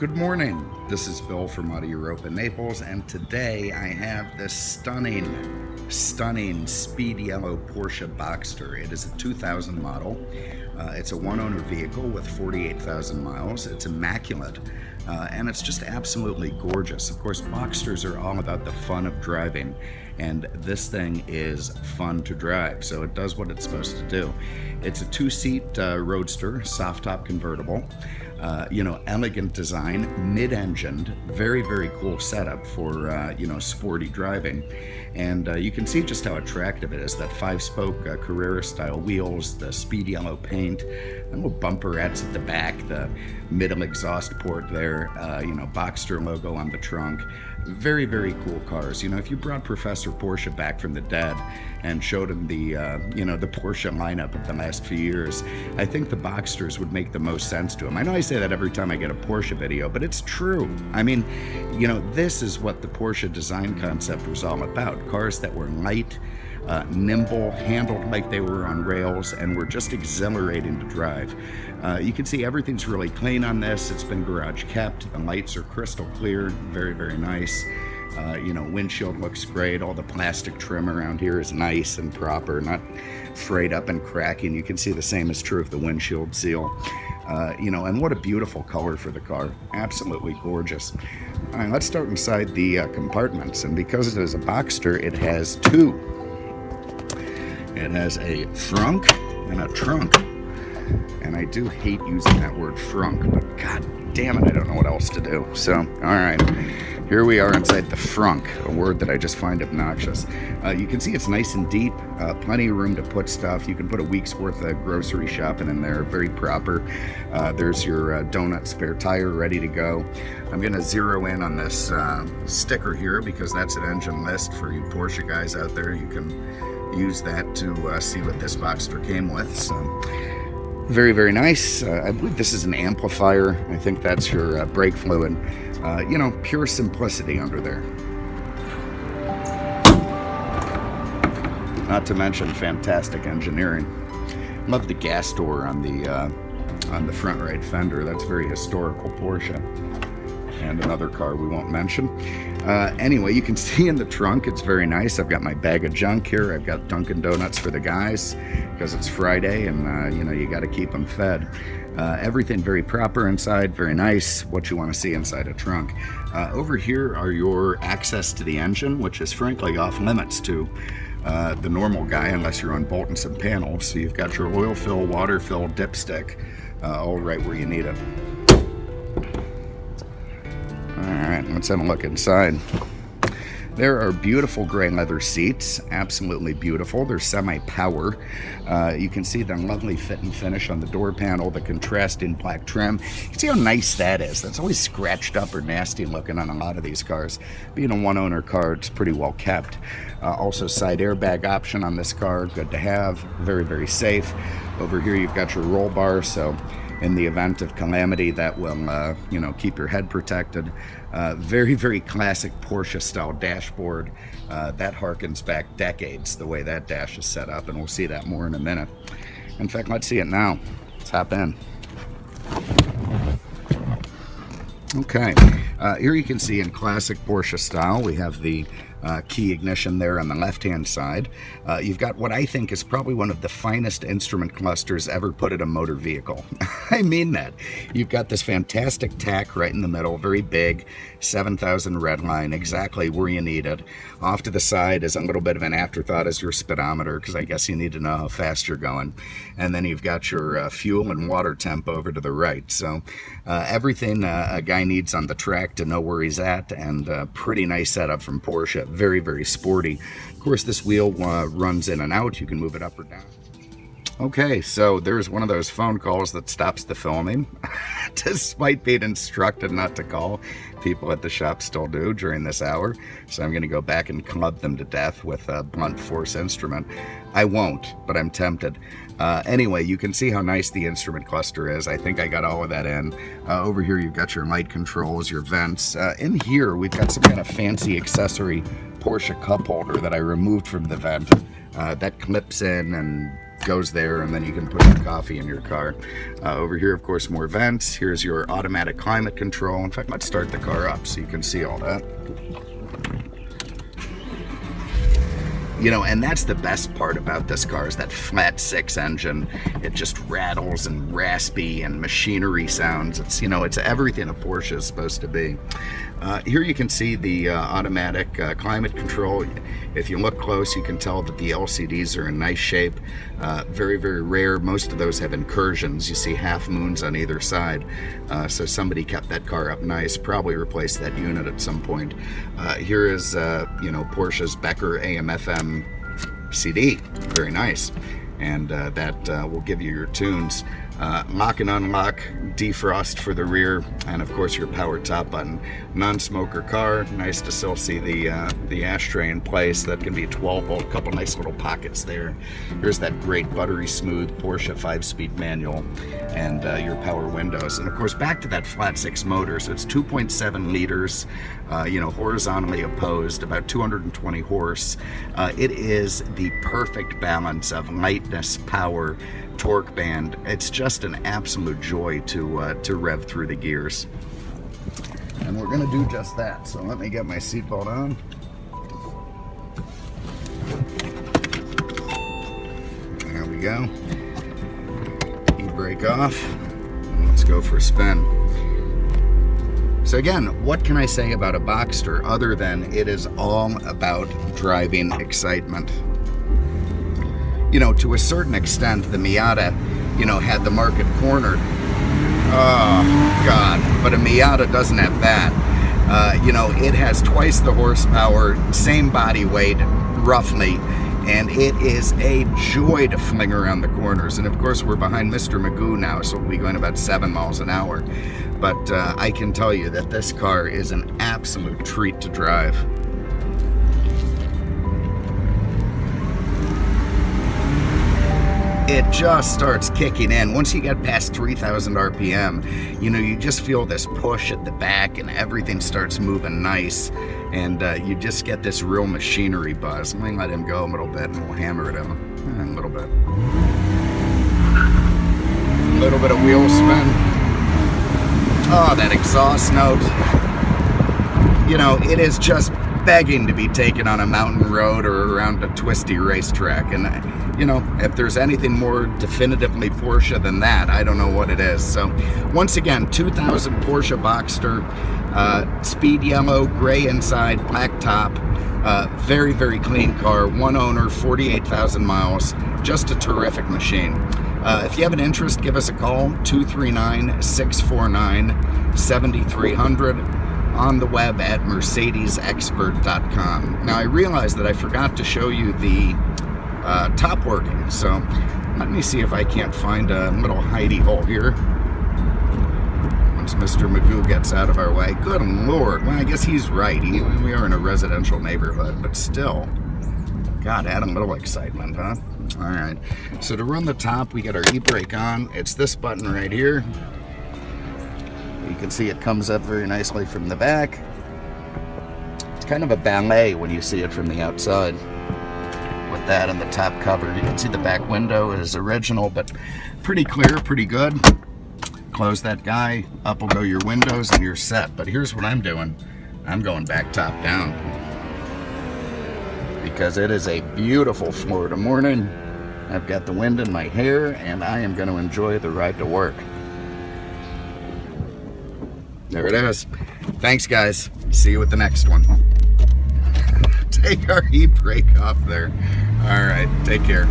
Good morning. This is Bill from Auto Europa Naples, and today I have this stunning speed yellow Porsche Boxster. It is a 2000 model. It's a one-owner vehicle with 48,000 miles. It's immaculate, and it's just absolutely gorgeous. Of course, Boxsters are all about the fun of driving, and this thing is fun to drive, so it does what it's supposed to do. It's a two-seat roadster, soft-top convertible. Elegant design, mid-engined, very, very cool setup for, sporty driving. And you can see just how attractive it is, that five-spoke Carrera-style wheels, the speed yellow paint, and little bumperettes at the back, the middle exhaust port there, Boxster logo on the trunk. Very, very cool cars. If you brought Professor Porsche back from the dead and showed him the Porsche lineup of the last few years, I think the Boxsters would make the most sense to him. I know I say that every time I get a Porsche video, but it's true. I mean, this is what the Porsche design concept was all about. Cars that were light, nimble, handled like they were on rails, and were just exhilarating to drive. You can see everything's really clean on this. It's been garage kept. The lights are crystal clear, very, very nice. Windshield looks great. All the plastic trim around here is nice and proper, not frayed up and cracking. You can see the same is true of the windshield seal. And what a beautiful color for the car. Absolutely gorgeous. All right, let's start inside the compartments. And because it is a Boxster, it has two. It has a frunk and a trunk. And I do hate using that word frunk, but god damn it, I don't know what else to do. So, all right, here we are inside the frunk, a word that I just find obnoxious. You can see it's nice and deep, plenty of room to put stuff. You can put a week's worth of grocery shopping in there, very proper. There's your donut spare tire ready to go. I'm going to zero in on this sticker here because that's an engine list for you Porsche guys out there. You can use that to see what this Boxster came with. So, very, very nice. I believe this is an amplifier. I think that's your brake fluid. Pure simplicity under there. Not to mention fantastic engineering. Love the gas door on the front right fender. That's very historical Porsche. And another car we won't mention. Anyway, you can see in the trunk, it's very nice. I've got my bag of junk here. I've got Dunkin' Donuts for the guys because it's Friday and, you got to keep them fed. Everything very proper inside, very nice, what you want to see inside a trunk. Over here are your access to the engine, which is frankly off limits to the normal guy unless you're unbolting some panels. So you've got your oil fill, water fill, dipstick, all right where you need it. Alright, let's have a look inside. There are beautiful gray leather seats, absolutely beautiful. They're semi-power. You can see the lovely fit and finish on the door panel, the contrasting black trim. You can see how nice that is. That's always scratched up or nasty looking on a lot of these cars. Being a one-owner car, it's pretty well kept. Also, side airbag option on this car, good to have. Very, very safe. Over here you've got your roll bar, so in the event of calamity, that will, keep your head protected. Very, very classic Porsche-style dashboard. That harkens back decades, the way that dash is set up, and we'll see that more in a minute. In fact, let's see it now. Let's hop in. Okay, here you can see in classic Porsche style, we have the key ignition there on the left-hand side. You've got what I think is probably one of the finest instrument clusters ever put in a motor vehicle. I mean that. You've got this fantastic tack right in the middle, very big, 7,000 red line, exactly where you need it. Off to the side is a little bit of an afterthought as your speedometer, because I guess you need to know how fast you're going. And then you've got your fuel and water temp over to the right. So everything a guy needs on the track to know where he's at, and pretty nice setup from Porsche. Very, very sporty. Of course, this wheel runs in and out. You can move it up or down. Okay, so there's one of those phone calls that stops the filming. Despite being instructed not to call, people at the shop still do during this hour. So I'm going to go back and club them to death with a blunt force instrument. I won't, but I'm tempted. Anyway, you can see how nice the instrument cluster is. I think I got all of that in. Over here, you've got your light controls, your vents. In here, we've got some kind of fancy accessory Porsche cup holder that I removed from the vent. That clips in and goes there, and then you can put your coffee in your car. Over here, of course, more vents. Here's your automatic climate control. In fact, let's start the car up so you can see all that. You know, and that's the best part about this car, is that flat six engine. It just rattles and raspy and machinery sounds. It's, you know, it's everything a Porsche is supposed to be. Here you can see the automatic climate control. If you look close, you can tell that the LCDs are in nice shape. Very, very rare. Most of those have incursions. You see half moons on either side. So somebody kept that car up nice, probably replaced that unit at some point. Here is, you know, Porsche's Becker AM/FM CD. Very nice. And that will give you your tunes. Lock and unlock, defrost for the rear, and of course your power top button. Non-smoker car. Nice to still see the ashtray in place. That can be a 12-volt. Couple nice little pockets there. Here's that great buttery smooth Porsche 5-speed manual, and your power windows. And of course, back to that flat six motor. So it's 2.7 liters. You know, horizontally opposed, about 220 horse. It is the perfect balance of lightness, power, torque band. It's just an absolute joy to rev through the gears. And we're gonna do just that. So let me get my seatbelt on. There we go. E-brake off. And let's go for a spin. So again, what can I say about a Boxster other than it is all about driving excitement? You know, to a certain extent, the Miata, you know, had the market cornered. Oh, God. But a Miata doesn't have that. You know, it has twice the horsepower, same body weight, roughly, and it is a joy to fling around the corners. And of course, we're behind Mr. Magoo now, so we'll be going about 7 miles an hour. But I can tell you that this car is an absolute treat to drive. It just starts kicking in. Once you get past 3,000 RPM, you know, you just feel this push at the back and everything starts moving nice. And you just get this real machinery buzz. Let me let him go a little bit and we'll hammer at him a little bit. A little bit of wheel spin. Oh, that exhaust note. You know, it is just begging to be taken on a mountain road or around a twisty racetrack. And, you know, if there's anything more definitively Porsche than that, I don't know what it is. So, once again, 2000 Porsche Boxster, speed yellow, gray inside, black top. Very, very clean car. One owner, 48,000 miles. Just a terrific machine. If you have an interest, give us a call, 239-649-7300. On the web at mercedesexpert.com. Now, I realized that I forgot to show you the top working, so let me see if I can't find a little hidey hole here once Mr. Magoo gets out of our way. Good Lord. Well, I guess he's right. We are in a residential neighborhood, but still. God, add a little excitement, huh? All right. So to run the top, we got our e-brake on. It's this button right here. You can see it comes up very nicely from the back. It's kind of a ballet when you see it from the outside. With that and the top cover, you can see the back window is original, but pretty clear, pretty good. Close that guy, up will go your windows and you're set. But here's what I'm doing. I'm going back top down. Because it is a beautiful Florida morning. I've got the wind in my hair and I am going to enjoy the ride to work. There it is. Thanks, guys. See you with the next one. Take our e-brake off there. All right. Take care.